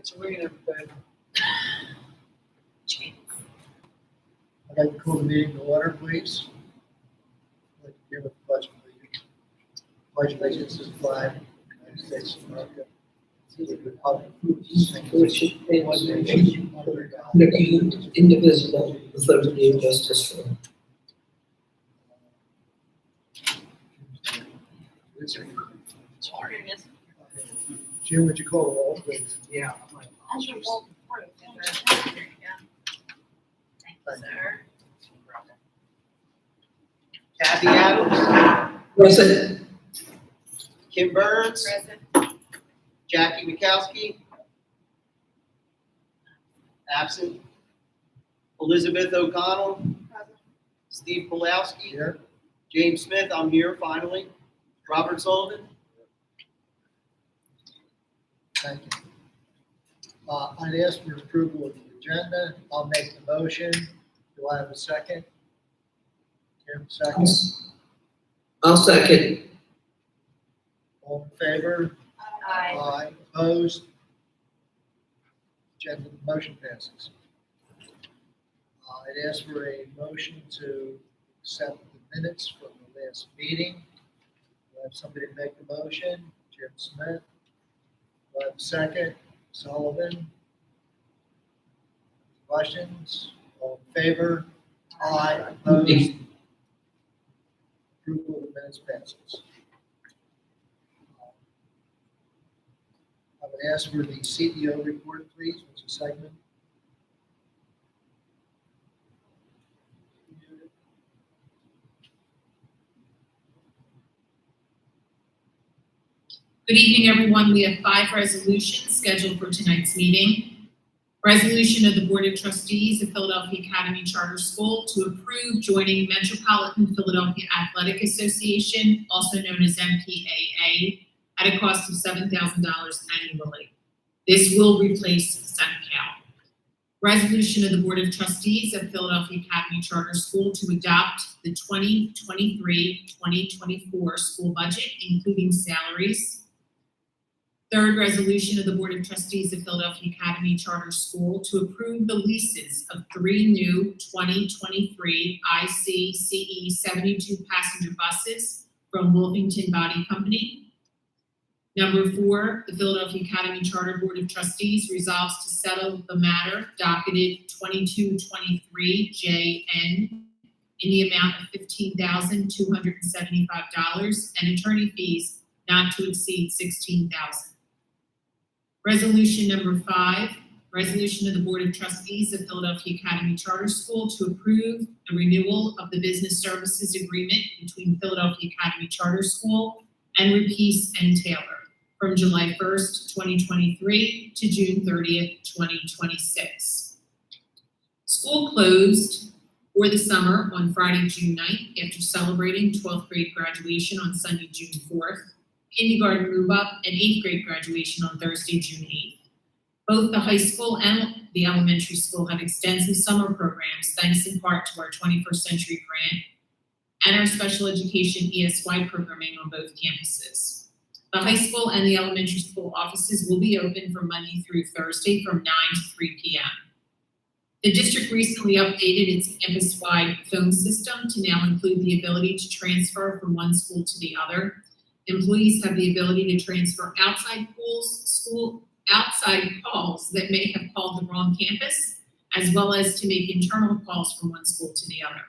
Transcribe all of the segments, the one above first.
So we're gonna vote. I'd like to call the meeting to order, please. I'd like to begin with the pledge of allegiance. Pledge allegiance to the flag of the United States of America, to the republic for which it stands, one nation, under God, indivisible, with liberty and justice for all. Sorry. Jim, would you call the roll, please? Yeah. As your roll before. There you go. Thank you, sir. Kathy Adams, Present. Kim Burns, Present. Jackie Mikowski, absent. Elizabeth O'Connell, Steve Pulowski, Here. James Smith, I'm here finally. Robert Sullivan, Thank you. I'd ask for approval of the agenda. I'll make the motion. Do I have a second? Jim, second. I'll second. All in favor? Aye. Aye. Opposed? Agenda, motion passes. I'd ask for a motion to accept the minutes from the last meeting. Do I have somebody to make the motion? Jim Smith. Do I have a second? Sullivan. Questions? All in favor? Aye. Opposed? Approval of the minutes passes. I would ask for the CEO report, please, which is segment. Good evening, everyone. We have 5 resolutions scheduled for tonight's meeting. Resolution of the Board of Trustees of Philadelphia Academy Charter School to approve joining Metropolitan Philadelphia Athletic Association, also known as MPAA, at a cost of $7,000 annually. This will replace SunCal. Resolution of the Board of Trustees of Philadelphia Academy Charter School to adopt the 2023-2024 school budget, including salaries. Third resolution of the Board of Trustees of Philadelphia Academy Charter School to approve the leases of 3 new 2023 ICCE 72 passenger buses from Wolfington Body Company. Number 4, the Philadelphia Academy Charter Board of Trustees resolves to settle the matter docketed 2223JN in the amount of $15,275 and attorney fees not to exceed $16,000. Resolution number 5, resolution of the Board of Trustees of Philadelphia Academy Charter School to approve the renewal of the business services agreement between Philadelphia Academy Charter School and Repeace and Taylor from July 1st, 2023 to June 30th, 2026. School closed for the summer on Friday, June 9th after celebrating 12th grade graduation on Sunday, June 4th. Kindergarten move-up, and 8th grade graduation on Thursday, June 8th. Both the high school and the elementary school had extensive summer programs, thanks in part to our 21st Century Grant and our special education ESY programming on both campuses. The high school and the elementary school offices will be open from Monday through Thursday from 9 to 3 p.m. The district recently updated its campus-wide phone system to now include the ability to transfer from one school to the other. Employees have the ability to transfer outside calls that may have called the wrong campus, as well as to make internal calls from one school to the other.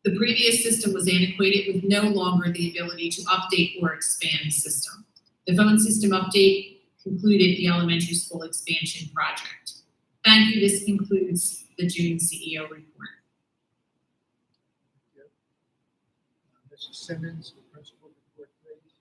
The previous system was antiquated with no longer the ability to update or expand the system. The phone system update concluded the elementary school expansion project. Thank you. This concludes the June CEO report. Mrs. Simmons, the principal report, please.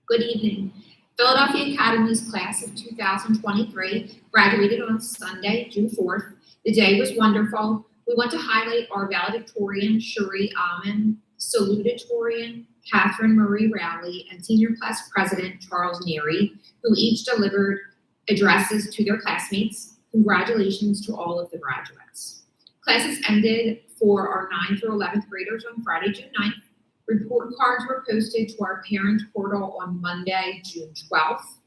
Good evening. Philadelphia Academy's class of 2023 graduated on Sunday, June 4th. The day was wonderful. We want to highlight our valedictorian, Cherie Alman, salutatorian, Catherine Marie Rowley, and senior class president, Charles Neary, who each delivered addresses to their classmates. Congratulations to all of the graduates. Classes ended for our 9th through 11th graders on Friday, June 9th. Report cards were posted to our parent portal on Monday, June 12th.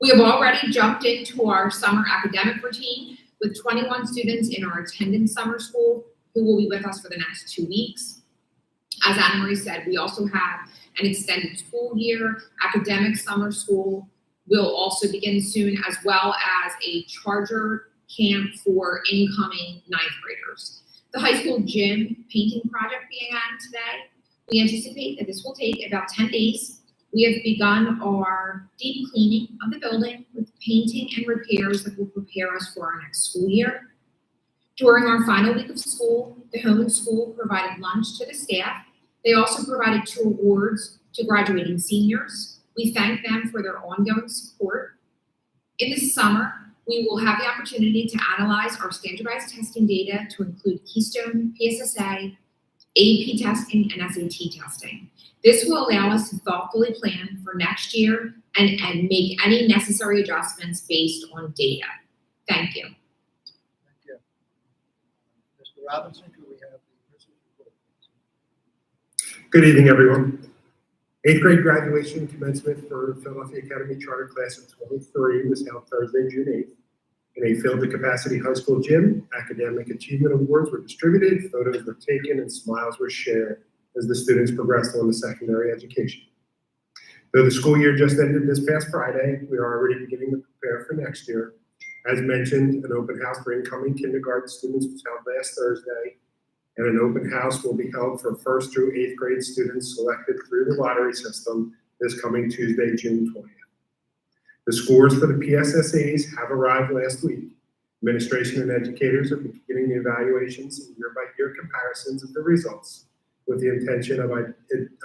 We have already jumped into our summer academic routine with 21 students in our attendance summer school who will be with us for the next 2 weeks. As Anna Marie said, we also have an extended school year. Academic summer school will also begin soon, as well as a charger camp for incoming ninth graders. The high school gym painting project began today. We anticipate that this will take about 10 days. We have begun our deep cleaning of the building with painting and repairs that will prepare us for our next school year. During our final week of school, the home and school provided lunch to the staff. They also provided 2 awards to graduating seniors. We thank them for their ongoing support. In the summer, we will have the opportunity to analyze our standardized testing data to include Keystone, PSSA, AP testing, and SAT testing. This will allow us to thoughtfully plan for next year and make any necessary adjustments based on data. Thank you. Thank you. Mr. Robinson, could we have the principal's report, please? Good evening, everyone. 8th grade graduation commencement for Philadelphia Academy Charter Class of 23 was held Thursday, June 8th. In a filled-to-capacity high school gym, academic achievement awards were distributed, photos were taken, and smiles were shared as the students progressed on to secondary education. Though the school year just ended this past Friday, we are already beginning to prepare for next year. As mentioned, an open house for incoming kindergarten students was held last Thursday, and an open house will be held for 1st through 8th grade students selected through the lottery system this coming Tuesday, June 20th. The scores for the PSSAs have arrived last week. Administration and educators are beginning the evaluations and year-by-year comparisons of the results with the intention of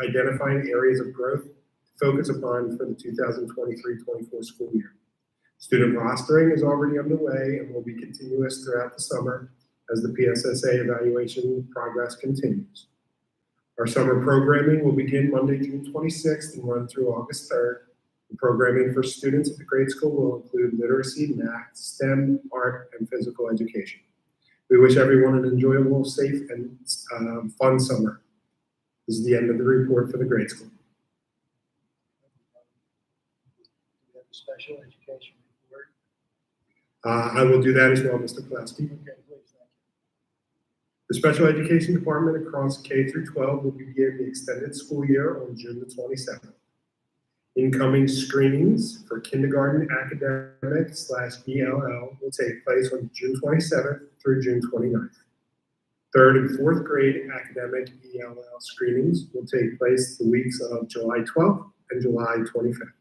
identifying areas of growth to focus upon for the 2023-24 school year. Student rostering is already underway and will be continuous throughout the summer as the PSSA evaluation progress continues. Our summer programming will begin Monday, June 26th and run through August 3rd. The programming for students at the grade school will include literacy, math, STEM, art, and physical education. We wish everyone an enjoyable, safe, and fun summer. This is the end of the report for the grade school. Do we have a special education report? I will do that as well, Mr. Pulaski. Okay, please, thank you. The special education department across K through 12 will begin the extended school year on June the 27th. Incoming screenings for kindergarten academic/ELL will take place on June 27th through June 29th. 3rd and 4th grade academic ELL screenings will take place the weeks of July 12th and July 25th.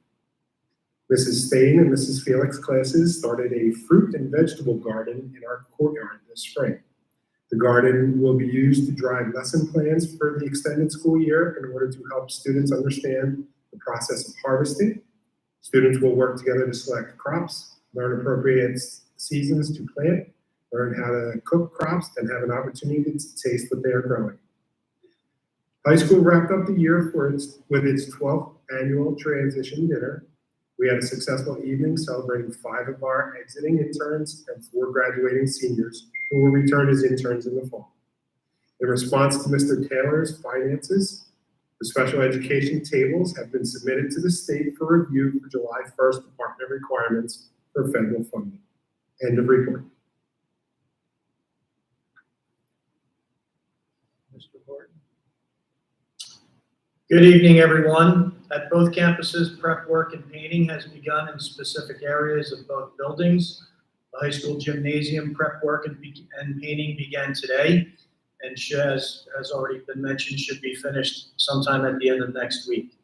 Mrs. Spain and Mrs. Felix classes started a fruit and vegetable garden in our courtyard this spring. The garden will be used to drive lesson plans for the extended school year in order to help students understand the process of harvesting. Students will work together to select crops, learn appropriate seasons to plant, learn how to cook crops, and have an opportunity to taste what they are growing. High school wrapped up the year with its 12th annual transition dinner. We had a successful evening celebrating 5 of our exiting interns and 4 graduating seniors who will return as interns in the fall. In response to Mr. Taylor's finances, the special education tables have been submitted to the state for review for July 1st department requirements for federal funding. End of report. Mr. Horton? Good evening, everyone. At both campuses, prep work and painting has begun in specific areas of both buildings. The high school gymnasium prep work and painting began today, and as already been mentioned, should be finished sometime at the end of next week.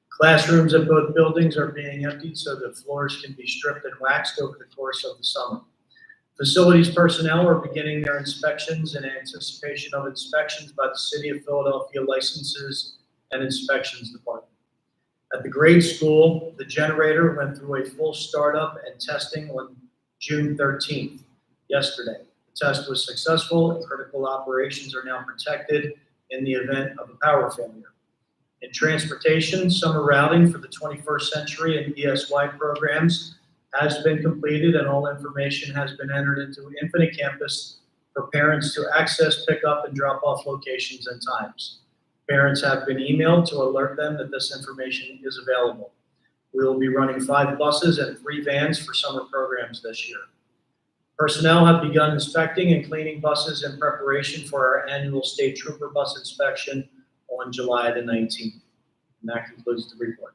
Classrooms at both buildings are being emptied so the floors can be stripped and waxed over the course of the summer. Facilities personnel are beginning their inspections in anticipation of inspections by the City of Philadelphia Licenses and Inspections Department. At the grade school, the generator went through a full startup and testing on June 13th, yesterday. The test was successful and critical operations are now protected in the event of a power failure. In transportation, summer routing for the 21st century and ESY programs has been completed and all information has been entered into Infinite Campus for parents to access, pick up, and drop off locations and times. Parents have been emailed to alert them that this information is available. We will be running 5 buses and 3 vans for summer programs this year. Personnel have begun inspecting and cleaning buses in preparation for our annual state trooper bus inspection on July the 19th. And that concludes the report.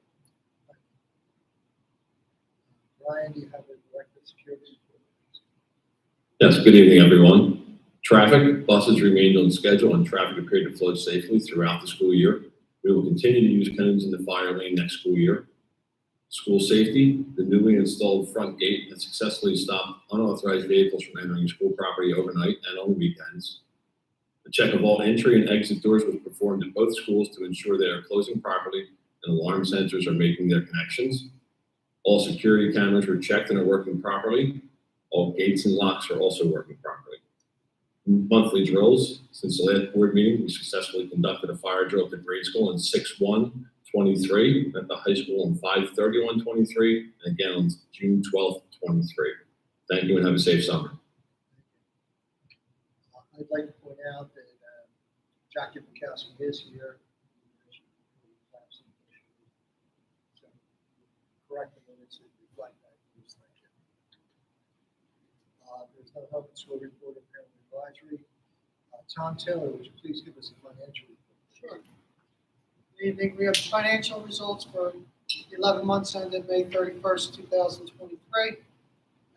Brian, do you have a director of security? Yes, good evening, everyone. Traffic, buses remained on schedule and traffic appeared to flow safely throughout the school year. We will continue to use cones in the fire lane next school year. School safety, the newly installed front gate has successfully stopped unauthorized vehicles from entering school property overnight and on weekends. A check of all entry and exit doors was performed at both schools to ensure they are closing properly and alarm sensors are making their connections. All security cameras were checked and are working properly. All gates and locks are also working properly. Monthly drills. Since the last board meeting, we successfully conducted a fire drill at the grade school on 6/1/23, at the high school on 5/31/23, and again on June 12th, 23. Thank you and have a safe summer. I'd like to point out that Jackie Bukowski is here. So, correct the minutes that reflect that. Please. Thank you. There's no health and school report and parent advisory. Tom Taylor, would you please give us a financial report? Sure. Good evening. We have financial results for the 11 months ended May 31st, 2023.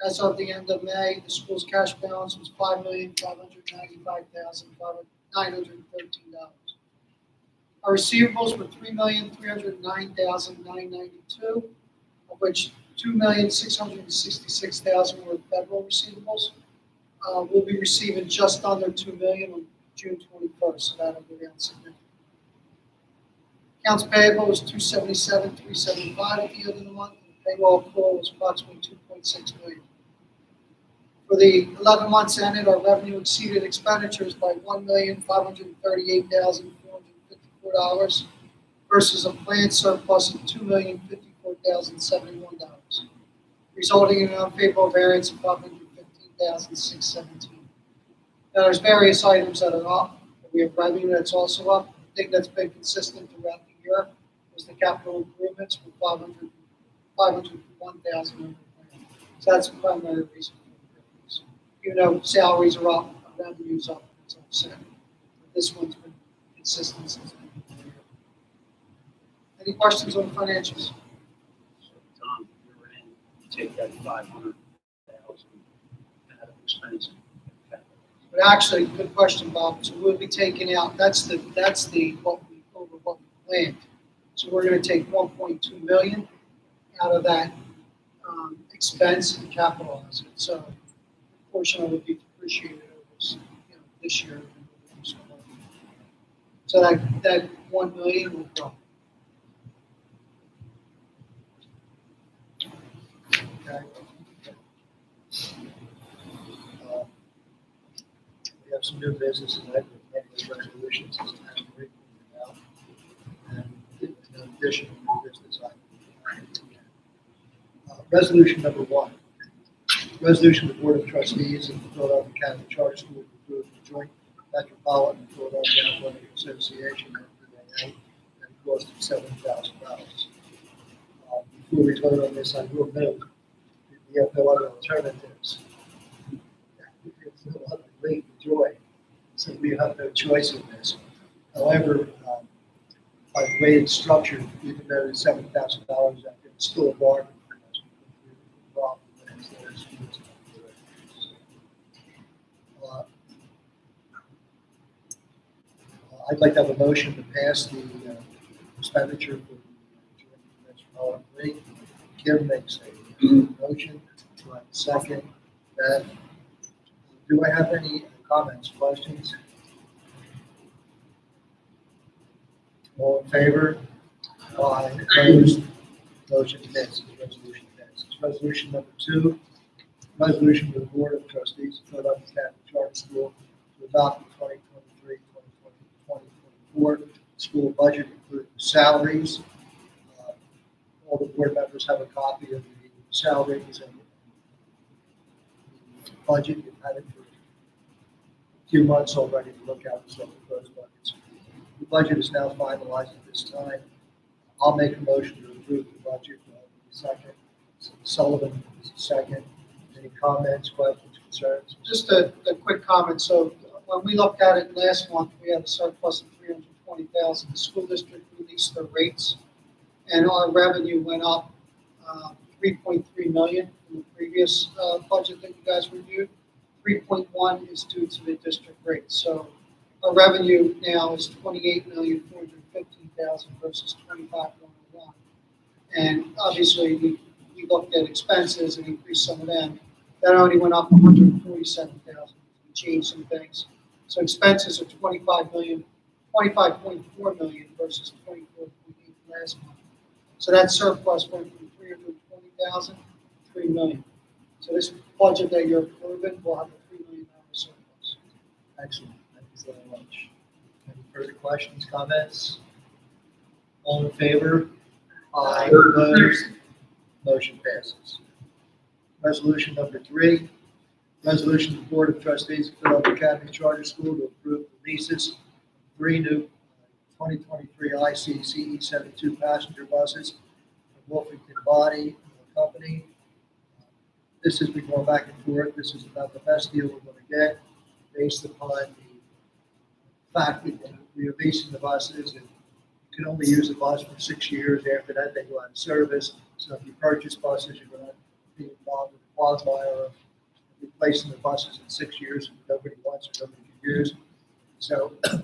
As of the end of May, the school's cash balance was $5,595,913. Our receivables were $3,309,992, of which $2,666,000 were federal receivables. We'll be receiving just under $2 million on June 21st, so that'll go down significantly. Accounts payable was $277,375 at the end of the month, and the payroll accrual was approximately $2.6 million. For the 11 months ended, our revenue exceeded expenditures by $1,538,454 versus a planned surplus of $2,054,071, resulting in an unfavorable variance of $515,617. Now, there's various items that are up. We have revenue that's also up. The thing that's been consistent throughout the year was the capital improvements with $501,000. So that's the primary reason for the difference. Even though salaries are up, revenue's up, it's offset. But this one's been consistent since the beginning of the year. Any questions on financials? So, Tom, you're in, you take that 500,000 out of expense. But actually, good question, Bob. So we'll be taking out, that's the what we planned. So we're going to take 1.2 million out of that expense and capitalize it. So a portion of it will be depreciated over this year. So that 1 million will grow. Okay. We have some new business tonight with many resolutions as time to out. And in addition to new business items. Resolution number 1. Resolution of the Board of Trustees of the Philadelphia County Charter School to approve the Joint Metropolitan Philadelphia Athletic Association (MPAA) at a cost of $7,000. Before we vote on this, I will note that we have no other alternatives. It's no other way to joy, so we have no choice in this. However, by the way it's structured, even though it's $7,000, it's still a bargain for us. We're involved in this. I'd like to have a motion to pass the expenditure for the Joint Metropolitan League. Kim makes a motion. Do I have a second? Beth? Do I have any comments, questions? All in favor? Aye. Opposed? Motion passes. Resolution passes. Resolution number 2. Resolution of the Board of Trustees of Philadelphia Catholic Charter School to adopt the 2023-2024 school budget, including salaries. All the board members have a copy of the salaries and the budget. You've had it for a few months already to look at the self-proposed budgets. The budget is now finalized at this time. I'll make a motion to approve the budget second. Sullivan is a second. Any comments, questions, concerns? Just a quick comment. So when we looked at it last month, we had a surplus of 320,000. The school district released their rates, and our revenue went up 3.3 million from the previous budget that you guys reviewed. 3.1 is due to the district rates. So our revenue now is 28,415,000 versus 25,101. And obviously, we looked at expenses and increased some of them. That only went up 147,000. We changed some things. So expenses are 25.4 million versus 24.8 last month. So that surplus went from 320,000 to 3 million. So this budget that you're approving will have a $3 million surplus. Excellent. Thank you very much. Any further questions, comments? All in favor? Aye. Opposed? Motion passes. Resolution number 3, resolution of the Board of Trustees of Philadelphia Academy Charter School to approve the leases of 3 new 2023 ICCE 72 passenger buses from Wolfington Body Company. This has been going back and forth. This is about the best deal we're going to get based upon the fact that we are leasing the buses and you can only use the bus for 6 years. After that, they go out of service. So if you purchase buses, you're going to be involved with the qualifier of replacing the buses in 6 years and nobody wants or nobody can use. So I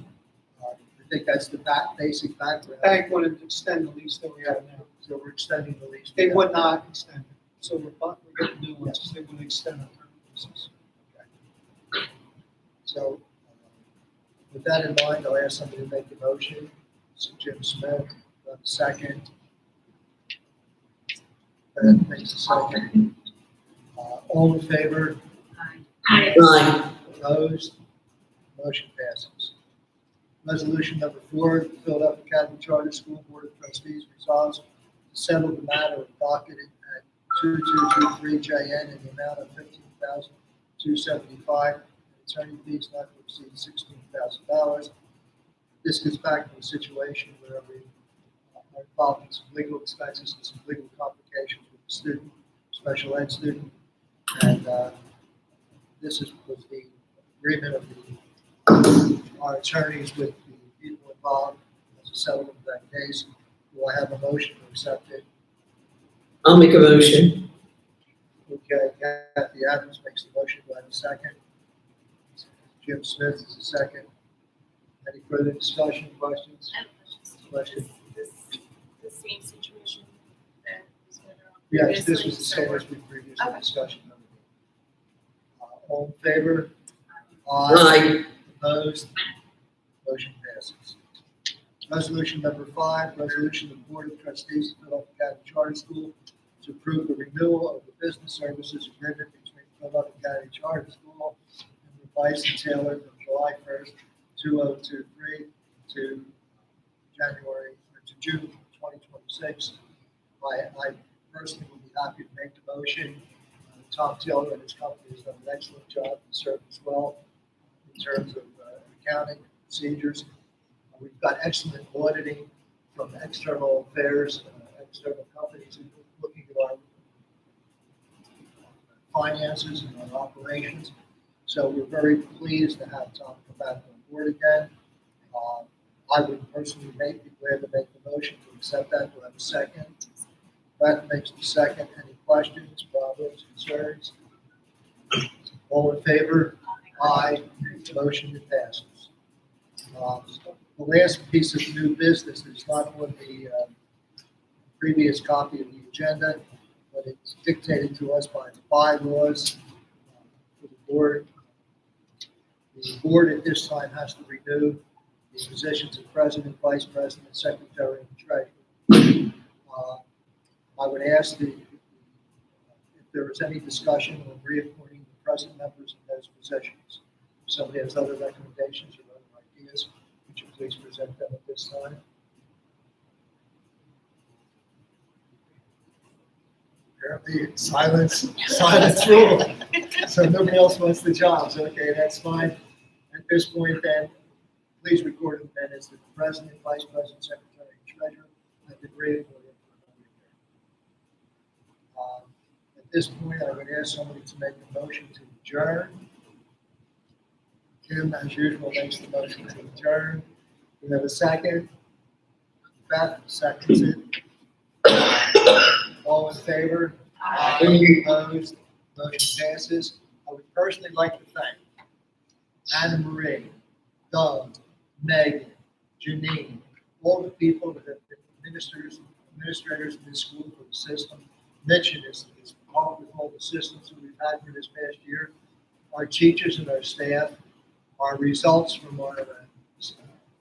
think that's the basic background. The bank wanted to extend the lease that we have now. So we're extending the lease. They would not extend it. So we're getting new ones. They would extend our current leases. So with that in mind, I'll ask somebody to make the motion. So Jim Smith, second. Beth makes a second. All in favor? Aye. Opposed? Motion passes. Resolution number 4, Philadelphia Academy Charter School Board of Trustees resolves to settle the matter of docket at 2223JN in the amount of $15,275, and attorney fees not to exceed $16,000. This gets back to a situation where we are involved in some legal expenses and some legal complications with the student, special ed student, and this was the agreement of our attorneys with the people involved as a settlement of that case. Do I have a motion to accept it? I'll make a motion. Okay, Kathy Adams makes the motion. Do I have a second? Jim Smith is a second. Any further discussion, questions? I have a question. Question? This the same situation that was going on Yes, this previously, was the so same we're- as we previously Okay. discussed. All in favor? Aye. Opposed? Motion passes. Resolution number 5, resolution of the Board of Trustees of Philadelphia Academy Charter School to approve the renewal of the business services agreement between Philadelphia Academy Charter School and Vice and Taylor from July 1st, 2023 to June 2026. I personally would be happy to make the motion. Tom Taylor and his company has done an excellent job and served us well in terms of accounting procedures. We've got excellent auditing from external affairs, external companies who are looking at our finances and our operations. So we're very pleased to have Tom come back on board again. I would personally be glad to make the motion to accept that. Do I have a second? Beth makes the second. Any questions, problems, concerns? All in favor? Aye. Motion passes. The last piece of new business is not on the previous copy of the agenda, but it's dictated to us by the bylaws for the board. The board at this time has to renew the positions of president, vice president, secretary, and treasurer. I would ask if there is any discussion on reappointing the present members in those positions. If somebody has other recommendations or other ideas, would you please present them at this time? Apparently, silence rule. So nobody else wants the jobs. Okay, that's fine. At this point, then, please record in the minutes that the president, vice president, secretary, and treasurer have been reappointed for another this point, I would ask somebody to make a motion to adjourn. Kim, as usual, makes the motion to adjourn. We have a second. Beth seconds it. All in favor? Opposed? Motion passes. I would personally like to thank Anna Marie, Doug, Megan, Janine, all the people that have been administrators in this school for the system. Mitch is involved with all the systems that we've had for this past year. Our teachers and our staff, our results from our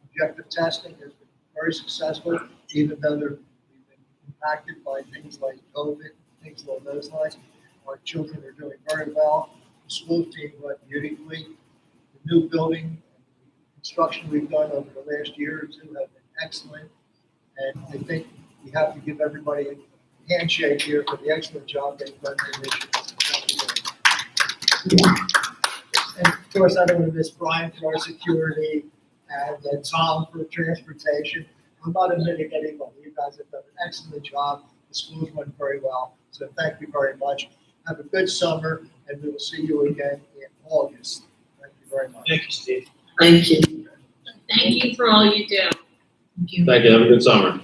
objective testing has been very successful, even though we've been impacted by things like COVID, things along those lines. Our children are doing very well. The school team went beautifully. The new building and the construction we've done over the last year or two have been excellent. And I think we have to give everybody a handshake here for the excellent job they've done this year. Thank you very much. And of course, I don't want to miss Brian for our security and Tom for transportation. I'm not admitting anybody. You guys have done an excellent job. The school's went very well. So thank you very much. Have a good summer, and we will see you again in August. Thank you very much. Thank you, Steve. Thank you. Thank you for all you do. Thank you. Thank you. Have a good summer.